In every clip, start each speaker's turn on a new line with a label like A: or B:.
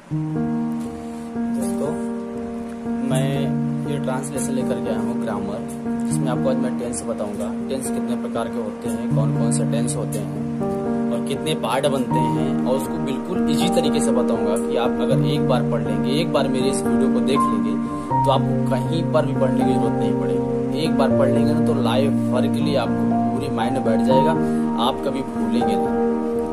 A: दोस्तों, मैं ये ट्रांसलेशन लेकर के आया हूँ ग्रामर, जिसमें आपको आज मैं टेंस बताऊंगा। टेंस कितने प्रकार के होते हैं, कौन कौन से टेंस होते हैं और कितने पार्ट बनते हैं, और उसको बिल्कुल इजी तरीके से बताऊंगा कि आप अगर एक बार पढ़ लेंगे, एक बार मेरे इस वीडियो को देख लेंगे, तो आपको कहीं पर भी पढ़ने की जरूरत नहीं पड़ेगी। एक बार पढ़ लेंगे ना तो लाइफ भर के लिए आपको पूरी माइंड में बैठ जाएगा, आप कभी भूलेंगे नहीं।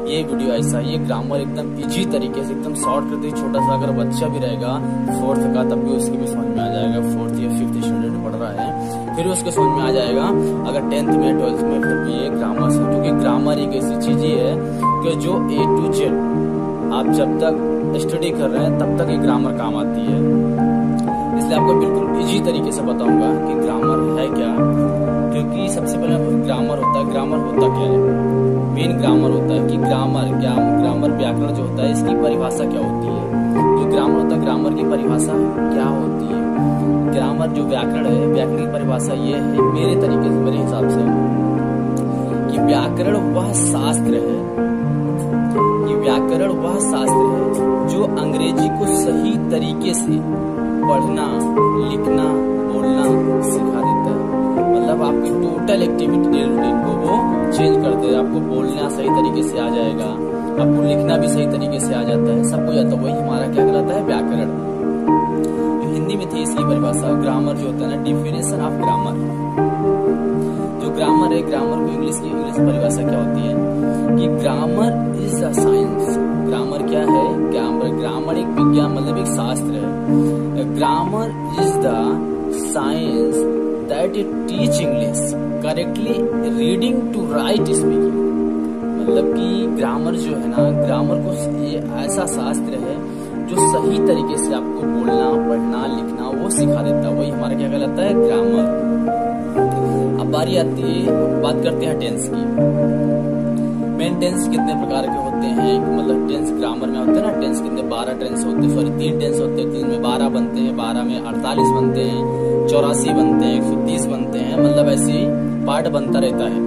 A: ये वीडियो ऐसा, ये ग्रामर एकदम इजी तरीके से, एकदम शॉर्ट करते, छोटा सा अगर बच्चा भी रहेगा 4th का, तब भी उसके भी समझ में आ जाएगा। 4th या 5th स्टैंडर्ड में पढ़ रहा है, फिर उसके समझ में आ जाएगा। अगर 10th में 12th में, फिर भी ये ग्रामर से, क्योंकि ग्रामर एक ऐसी चीज है कि जो A to Z आप जब तक स्टडी कर रहे हैं तब तक ये ग्रामर काम आती है। इसलिए आपको बिल्कुल इजी तरीके से बताऊंगा कि ग्रामर है क्या। क्योंकि सबसे पहले ग्रामर होता है, ग्रामर होता क्या है, मेन ग्रामर होता है कि ग्रामर व्याकरण जो होता है, इसकी परिभाषा क्या होती है। जो ग्रामर होता है, ग्रामर की परिभाषा क्या होती है। ग्रामर जो व्याकरण है, व्याकरण की परिभाषा ये है मेरे तरीके से, मेरे हिसाब से, कि व्याकरण वह शास्त्र है, व्याकरण वह शास्त्र है जो अंग्रेजी को सही तरीके से पढ़ना, लिखना, बोलना सिखा देता है। मतलब आपकी टोटल एक्टिविटी डेली रूटीन को वो चेंज कर दे। आपको बोलना सही तरीके से आ जाएगा, आपको लिखना भी सही तरीके से आ जाता है, सब कुछ आता है। वही हमारा क्या कहलाता है, व्याकरण। तो हिंदी में थी इसकी परिभाषा। ग्रामर जो होता है ना, डिफिनेशन ऑफ ग्रामर। जो ग्रामर है, ग्रामर को इंग्लिश परिभाषा क्या होती है कि grammar is a science. Grammar क्या है, ग्रामर एक विज्ञान, मतलब एक शास्त्र है। Grammar is the science that it teach English correctly, reading to write speaking. मतलब कि ग्रामर जो है ना, ग्रामर को ये ऐसा शास्त्र है जो सही तरीके से आपको बोलना, पढ़ना, लिखना वो सिखा देता है। वही हमारा क्या कहलाता है, ग्रामर। अब बारी आती है, बात करते हैं टेंस की। मेन टेंस कितने प्रकार के होते हैं, मतलब टेंस ग्रामर में होते हैं ना, टेंस कितने 12 टेंस होते हैं, सॉरी 3 टेंस होते हैं। 3 में 12 बनते हैं, 12 में 48 बनते हैं, 84 बनते हैं, 130 बनते हैं। मतलब ऐसे पार्ट बनता रहता है।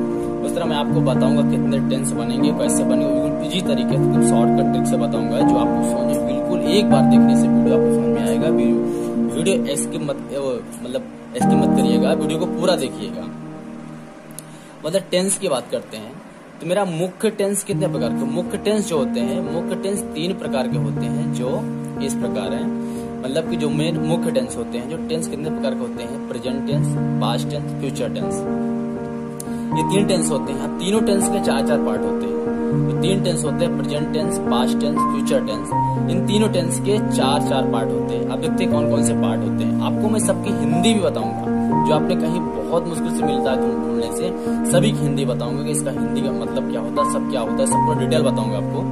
A: उस तरह मैं आपको बताऊंगा कितने टेंस बनेंगे, कैसे बनेंगे, बिल्कुल इजी तरीके से, शॉर्टकट ट्रिक से बताऊंगा, जो आपको समझ में बिल्कुल एक बार देखने से वीडियो आपको समझ में आएगा। वीडियो ऐसे मत करिएगा, वीडियो को पूरा देखिएगा। मतलब टेंस की बात करते हैं तो मेरा मुख्य टेंस कितने प्रकार के, मुख्य टेंस जो होते हैं, मुख्य टेंस 3 प्रकार के होते हैं, जो इस प्रकार है। मतलब कि जो मेन मुख्य टेंस होते हैं, जो टेंस कितने प्रकार के होते हैं, present tense, past tense, future tense. ये 3 टेंस होते हैं। अब तीनों टेंस के 4-4 पार्ट होते हैं। तो 3 टेंस होते हैं, present tense, past tense, future tense. इन तीनों टेंस के 4-4 पार्ट होते हैं। अब देखते हैं कौन कौन से पार्ट होते हैं। आपको मैं सबकी हिंदी भी बताऊंगा, जो आपने कहीं बहुत मुश्किल से मिलता है ढूंढने से, सभी की हिंदी बताऊंगा कि इसका हिंदी का मतलब क्या होता है, सब क्या होता है, सब पूरा डिटेल बताऊंगा आपको।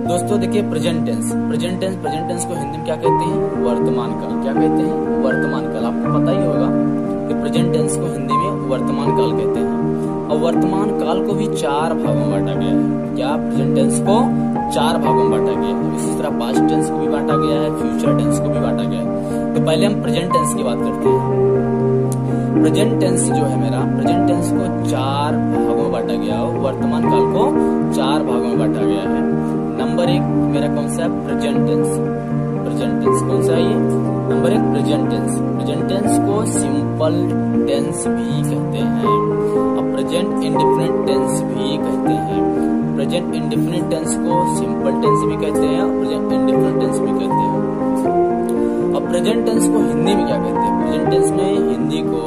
A: दोस्तों देखिए, प्रेजेंट टेंस को हिंदी में क्या कहते हैं, वर्तमान काल। क्या कहते हैं, वर्तमान काल। आपको पता ही होगा कि प्रेजेंट टेंस को हिंदी में वर्तमान काल कहते हैं। और वर्तमान काल को भी 4 भागों में बांटा गया है। क्या, प्रेजेंट टेंस को 4 भागों में बांटा गया है। इसी तरह पास्ट टेंस को भी बांटा गया है, फ्यूचर टेंस को भी बांटा गया है। तो पहले हम प्रेजेंट टेंस की बात करते हैं। प्रेजेंट टेंस जो है मेरा, प्रेजेंट टेंस को 4 भागों में बांटा गया है, वर्तमान काल को 4 भागों में बांटा गया है। नंबर 1 मेरा कौन सा है, प्रेजेंट टेंस। प्रेजेंट टेंस कौन सा है ये, number 1 present tense. Present tense को सिंपल टेंस भी कहते हैं, और प्रेजेंट इंडेफिनिट टेंस भी कहते हैं। प्रेजेंट इंडेफिनिट टेंस को सिंपल टेंस भी कहते हैं, और प्रेजेंट इंडेफिनिट टेंस भी कहते हैं। अब प्रेजेंट टेंस को हिंदी में क्या कहते हैं, प्रेजेंट टेंस में हिंदी को,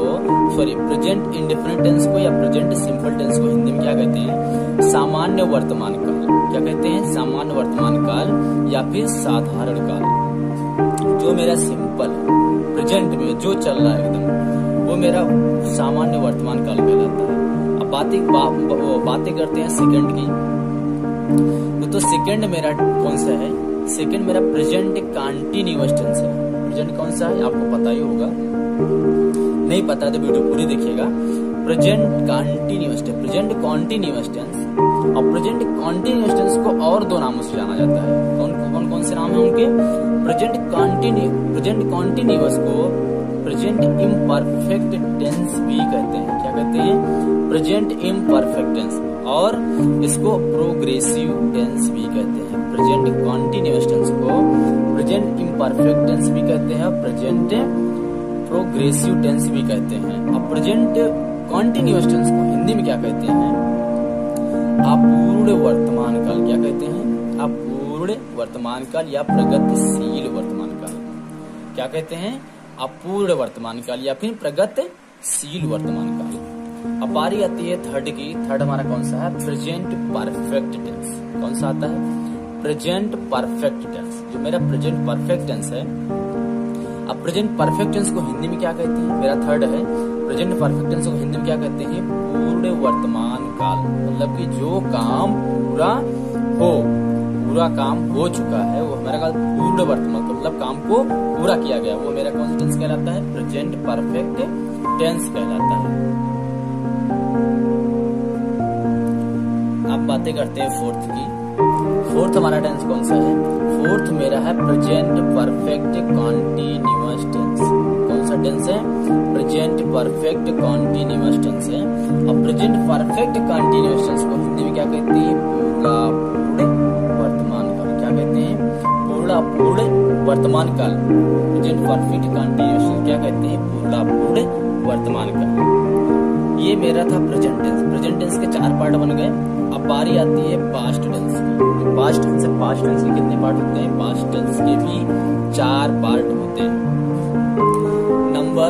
A: प्रेजेंट इंडेफिनिट टेंस को या प्रेजेंट सिंपल टेंस को हिंदी में क्या कहते हैं, सामान्य वर्तमान काल। क्या कहते हैं, सामान्य वर्तमान काल या फिर साधारण काल। जो मेरा सिंपल प्रेजेंट में जो चल रहा है एकदम, वो मेरा सामान्य वर्तमान काल कहलाता है। अब बातें करते हैं सेकंड की। तो सेकंड मेरा कौन सा है, सेकंड मेरा प्रेजेंट कंटीन्यूअस टेंस है। प्रेजेंट कौन सा है आपको पता ही होगा, नहीं पता तो वीडियो पूरी देखिएगा। Present continuous tense, present continuous tense. और प्रेजेंट कॉन्टिन्यूअस टेंस को और 2 नामों से जाना जाता है। कौन कौन से नाम है उनके, प्रेजेंट कॉन्टिन्यूअस को प्रेजेंट इम्परफेक्ट टेंस भी कहते हैं। क्या कहते हैं, प्रेजेंट इम्परफेक्ट टेंस। और इसको प्रोग्रेसिव टेंस भी कहते हैं। प्रेजेंट कॉन्टिन्यूअस टेंस को प्रेजेंट इम्परफेक्ट टेंस भी कहते हैं और प्रेजेंट प्रोग्रेसिव टेंस भी कहते हैं। अब प्रेजेंट कॉन्टिन्यूअस टेंस को हिंदी में क्या कहते हैं? अपूर्ण वर्तमान काल। क्या कहते हैं? अपूर्ण वर्तमान काल या प्रगतिशील वर्तमान काल। क्या कहते हैं? अपूर्ण वर्तमान काल या फिर प्रगतिशील वर्तमान काल। अब बारी आती है थर्ड की। थर्ड हमारा कौन सा है? Present perfect tense. कौन सा आता है? Present perfect tense. जो मेरा प्रेजेंट परफेक्ट टेंस है। अब प्रेजेंट परफेक्ट टेंस को हिंदी में क्या कहते हैं? मेरा थर्ड है प्रेजेंट परफेक्ट टेंस को हिंदी में क्या कहते हैं? पूर्ण वर्तमान काल। मतलब कि जो काम पूरा हो, पूरा काम हो चुका है, वो हमारा काल पूर्ण वर्तमान, मतलब काम को पूरा किया गया, वो मेरा कौन सा टेंस कहलाता है? प्रेजेंट परफेक्ट टेंस कहलाता है। अब बातें करते हैं फोर्थ की। फोर्थ हमारा टेंस कौन सा है? फोर्थ मेरा है प्रेजेंट परफेक्ट कॉन्टिन्यूअस टेंस। कौन सा टेंस है? प्रेजेंट परफेक्ट कॉन्टिन्यूअस टेंस है। अब प्रेजेंट परफेक्ट कॉन्टिन्यूअस टेंस को हिंदी में क्या कहते हैं? पूर्ण वर्तमान काल। क्या कहते हैं? पूर्ण वर्तमान काल। प्रेजेंट परफेक्ट कॉन्टिन्यूअस टेंस क्या कहते हैं? पूर्ण वर्तमान काल। ये मेरा था प्रेजेंट टेंस। प्रेजेंट टेंस के 4 पार्ट बन गए। अब बारी आती है पास्ट टेंस की। पास्ट टेंस है, पास्ट टेंस के कितने पार्ट होते हैं? पास्ट टेंस के भी 4 पार्ट होते हैं। नंबर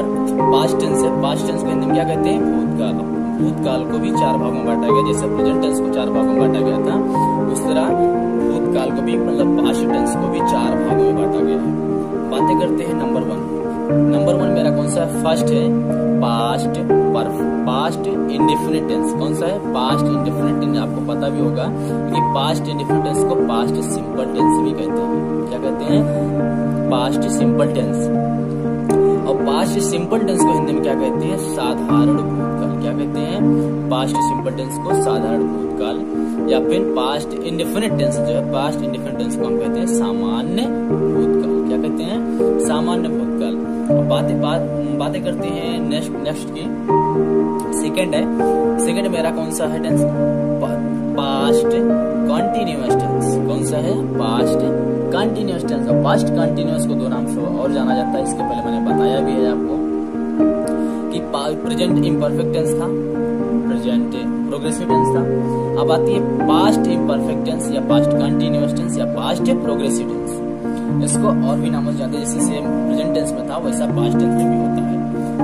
A: पास्ट टेंस है। पास्ट टेंस को हिंदी में क्या कहते हैं? भूतकाल। भूतकाल को भी 4 भागों में बांटा गया। जैसे प्रेजेंट टेंस को 4 भागों में बांटा गया था, उस तरह भूतकाल को भी, मतलब पास्ट टेंस को भी 4 भागों में बांटा गया है। बातें करते हैं नंबर 1। नंबर 1 मेरा कौन सा है? फर्स्ट है पास्ट इंडेफिनिट टेंस। कौन सा है? Past indefinite tense. आपको पता भी होगा कि पास्ट इंडेफिनिट टेंस को पास्ट सिंपल टेंस भी कहते हैं। क्या कहते हैं? Past simple tense. और पास्ट सिंपल टेंस को हिंदी में क्या कहते हैं? साधारण भूतकाल। क्या कहते हैं? पास्ट सिंपल टेंस को साधारण भूतकाल या फिर पास्ट इंडेफिनिट टेंस जो है, पास्ट इंडेफिनिट टेंस को हम कहते हैं सामान्य भूतकाल। क्या कहते हैं? सामान्य भूतकाल। बातें करते हैं नेक्स्ट की। सेकंड है, सेकंड मेरा कौन सा है टेंस? Past continuous tense. कौन सा है? Past continuous tense. और पास्ट कंटीन्यूअस को 2 नाम से और जाना जाता है। इसके पहले मैंने बताया भी है आपको कि प्रेजेंट इम्परफेक्ट टेंस था, प्रेजेंट प्रोग्रेसिव टेंस था। अब आती है पास्ट इम्परफेक्ट टेंस या पास्ट कंटीन्यूअस टेंस या पास्ट प्रोग्रेसिव टेंस। इसको और भी नामों से जानते हैं। जैसे सेम प्रेजेंट टेंस में था वैसा पास्ट टेंस में भी होता है,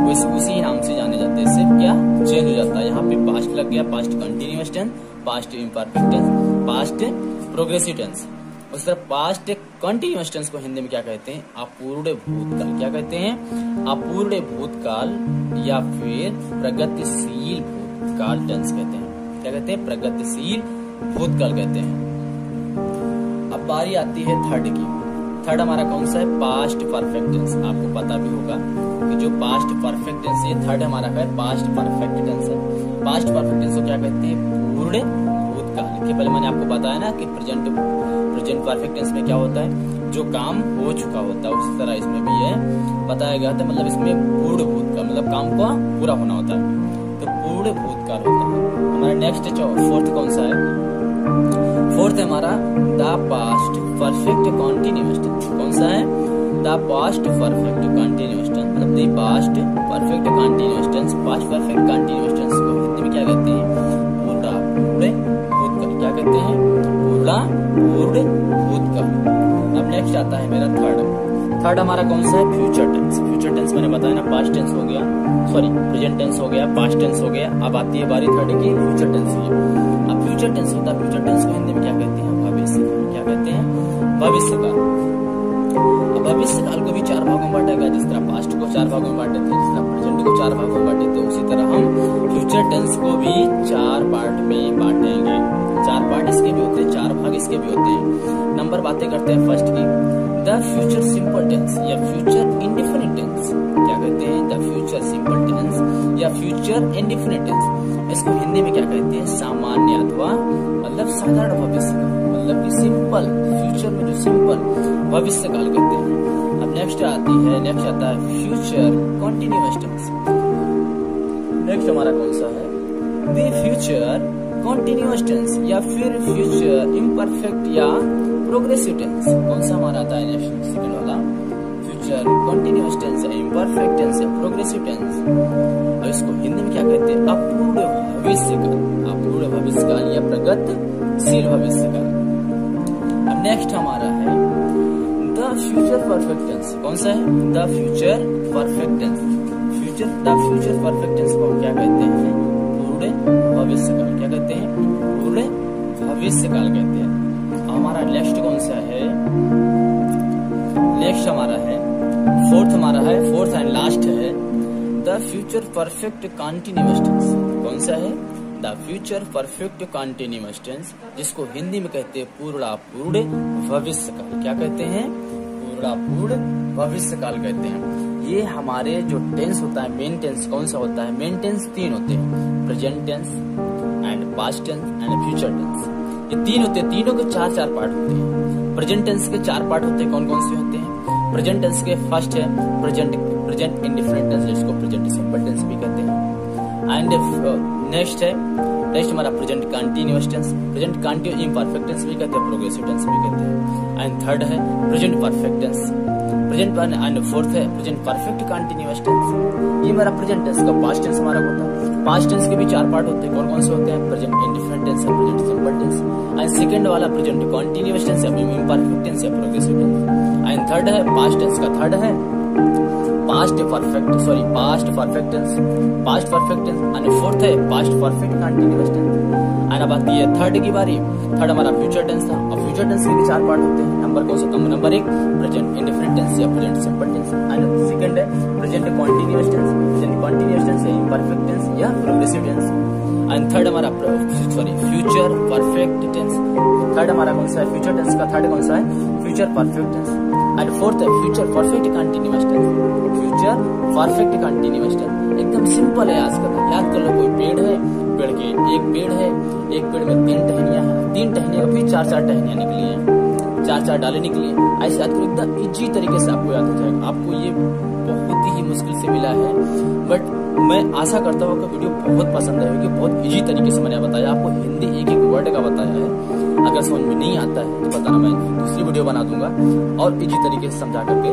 A: वैसे उसी नाम से जाने जाते हैं। इससे क्या चेंज हो जाता है? यहाँ पे पास्ट लग गया, past continuous tense, past imperfect tense, past progressive tense. उस तरह पास्ट कंटीन्यूअस टेंस को हिंदी में क्या कहते हैं? अपूर्ण भूतकाल। क्या कहते हैं? अपूर्ण भूतकाल या फिर प्रगतिशील भूतकाल टेंस कहते हैं। क्या कहते हैं? प्रगतिशील भूतकाल कहते हैं। अब बारी आती है थर्ड की। थर्ड हमारा कौन सा है? Past perfect tense. आपको पता भी होगा कि जो पास्ट परफेक्ट टेंस है, थर्ड हमारा है पास्ट परफेक्ट टेंस है। पास्ट परफेक्ट टेंस को क्या कहते हैं? पूर्ण भूतकाल। के पहले मैंने आपको बताया ना कि प्रेजेंट परफेक्ट टेंस में क्या होता है? जो काम हो चुका होता है। उसी तरह इसमें भी है बताया गया था, मतलब इसमें पूर्ण भूतकाल, मतलब काम का पूरा होना होता है, तो पूर्ण भूतकाल होता है। हमारा नेक्स्ट फोर्थ कौन सा है? फोर्थ है हमारा the past perfect continuous tense. कौन सा है? The past perfect continuous tense. मतलब the past perfect continuous tense, past perfect continuous tense को हिंदी में क्या कहते हैं? पूर्ण भूतकाल। क्या कहते हैं? पूर्ण भूतकाल। अब नेक्स्ट आता है मेरा थर्ड हमारा कौन सा है? Future tense. फ्यूचर टेंस मैंने बताया ना, पास्ट टेंस हो गया, सॉरी प्रेजेंट टेंस हो गया, पास्ट टेंस हो गया। अब आती है बारी थर्ड की, फ्यूचर टेंस की। अब फ्यूचर टेंस होता है, फ्यूचर टेंस को हिंदी में क्या कहते हैं? भविष्य काल। क्या कहते हैं? भविष्य काल। अब भविष्य काल को भी 4 भागों में बांटा गया। जिस तरह पास्ट को 4 भागों में बांटे थे, जिस तरह प्रेजेंट को 4 भागों में बांटे थे, उसी तरह हम फ्यूचर टेंस को भी 4 पार्ट में बांटेंगे। 4 पार्ट इसके भी होते हैं, 4 भाग इसके भी होते हैं। नंबर बातें करते हैं फर्स्ट की, द फ्यूचर सिंपल टेंस या फ्यूचर इंडेफिनिट टेंस। क्या कहते हैं? द फ्यूचर सिंपल टेंस या फ्यूचर इंडेफिनिट टेंस। इसको हिंदी में क्या कहते हैं? सामान्य अथवा मतलब साधारण भविष्य काल, मतलब कि सिंपल, फ्यूचर में जो सिंपल भविष्य काल कहते हैं। अब नेक्स्ट आता है फ्यूचर कंटीन्यूअस टेंस। नेक्स्ट हमारा कौन सा है? द फ्यूचर कंटीन्यूअस टेंस या फिर फ्यूचर इम्परफेक्ट या प्रोग्रेसिव टेंस कौन सा हमारा आता है नेक्स्ट सेकंड वाला फ्यूचर कंटिन्यूअस टेंस है, इम्परफेक्ट टेंस है, प्रोग्रेसिव टेंस। और इसको हिंदी में क्या कहते हैं? अपूर्ण भविष्यकाल, अपूर्ण भविष्यकाल या प्रगतिशील भविष्यकाल। अब नेक्स्ट हमारा है द फ्यूचर परफेक्ट टेंस। कौन सा है? The future perfect tense. The future perfect tense को क्या कहते हैं? पूर्ण भविष्यकाल। क्या कहते हैं? पूर्ण भविष्यकाल कहते हैं। हमारा नेक्स्ट कौन सा है? नेक्स्ट हमारा है फोर्थ एंड लास्ट है the future perfect continuous tense. कौन सा है? The future perfect continuous tense, जिसको हिंदी में कहते हैं पूर्णापूर्ण भविष्यकाल। क्या कहते हैं? पूर्णापूर्ण भविष्यकाल कहते हैं। ये हमारे जो टेंस होता है, मेन टेंस कौन सा होता है? मेन टेंस 3 होते हैं, present tense and past tense and future tense. ये 3 होते हैं, तीनों के 4-4 पार्ट होते हैं। प्रेजेंट टेंस के 4 पार्ट होते हैं, कौन कौन से होते हैं? प्रेजेंट टेंस के फर्स्ट है प्रेजेंट इंडिफरेंट टेंस, जिसको प्रेजेंट सिंपल टेंस भी कहते हैं। एंड नेक्स्ट हमारा present continuous tense, present continuous imperfect tense भी कहते हैं, प्रोग्रेसिव टेंस भी कहते हैं। एंड थर्ड है present perfect tense, present and fourth है प्रेजेंट परफेक्ट कंटिन्यूअस टेंस। ये हमारा प्रेजेंट टेंस का पास्ट टेंस हमारा होता है। पास्ट टेंस के भी 4 पार्ट होते हैं, कौन कौन से होते हैं? प्रेजेंट इंडिफरेंट टेंस है, present simple tense. And second वाला प्रेजेंट कंटिन्यूअस टेंस है, इम्परफेक्ट टेंस है, प्रोग्रेसिव टेंस। एंड थर्ड है पास्ट टेंस का थर्ड है past perfect tense and fourth है past perfect continuous tense. And अब आती है थर्ड की बारी। थर्ड हमारा फ्यूचर टेंस था। अब फ्यूचर टेंस के भी 4 पार्ट होते हैं। नंबर कौन सा? नंबर 1 प्रेजेंट इंडिफरेंट टेंस या present simple tense. And second है प्रेजेंट कंटिन्यूअस टेंस या इम्परफेक्ट टेंस या प्रोग्रेसिव टेंस। एंड थर्ड हमारा फ्यूचर परफेक्ट टेंस। थर्ड हमारा कौन सा है? फ्यूचर टेंस का थर्ड कौन सा है? Future perfect tense. And fourth है future perfect continuous tense. Future perfect continuous tense एकदम सिंपल है, याद कर लो। कोई पेड़ है, पेड़ के एक पेड़ है, एक पेड़ में 3 टहनियां हैं, 3 टहनियां फिर 4-4 टहनियां निकली हैं, 4-4 डाले निकली हैं। ऐसे याद करो, एकदम इजी तरीके से आपको याद हो जाएगा। आपको ये बहुत ही मुश्किल से मिला है, बट मैं आशा करता हूँ कि वीडियो बहुत पसंद आएगी। बहुत इजी तरीके से मैंने बताया, आपको हिंदी एक वर्ड का बताया है। अगर समझ में नहीं आता है तो बताना, मैं दूसरी वीडियो बना दूंगा और इजी तरीके से समझा करके।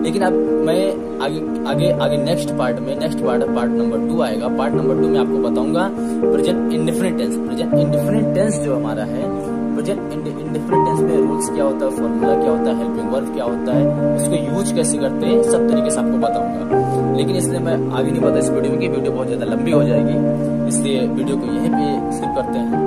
A: लेकिन अब मैं आगे नेक्स्ट पार्ट नंबर 2 आएगा। पार्ट नंबर 2 में आपको बताऊंगा present indifferent tense. Present indifferent tense जो हमारा है, प्रेजेंट इंडिफरेंट टेंस में रूल्स क्या होता है, फॉर्मूला क्या होता है, हेल्पिंग वर्ब क्या होता है, उसको यूज कैसे करते हैं, सब तरीके से आपको बताऊंगा। लेकिन इसलिए मैं आगे नहीं बता इस वीडियो में, कि वीडियो बहुत ज्यादा लंबी हो जाएगी, इसलिए वीडियो को यहीं पे स्किप करते हैं।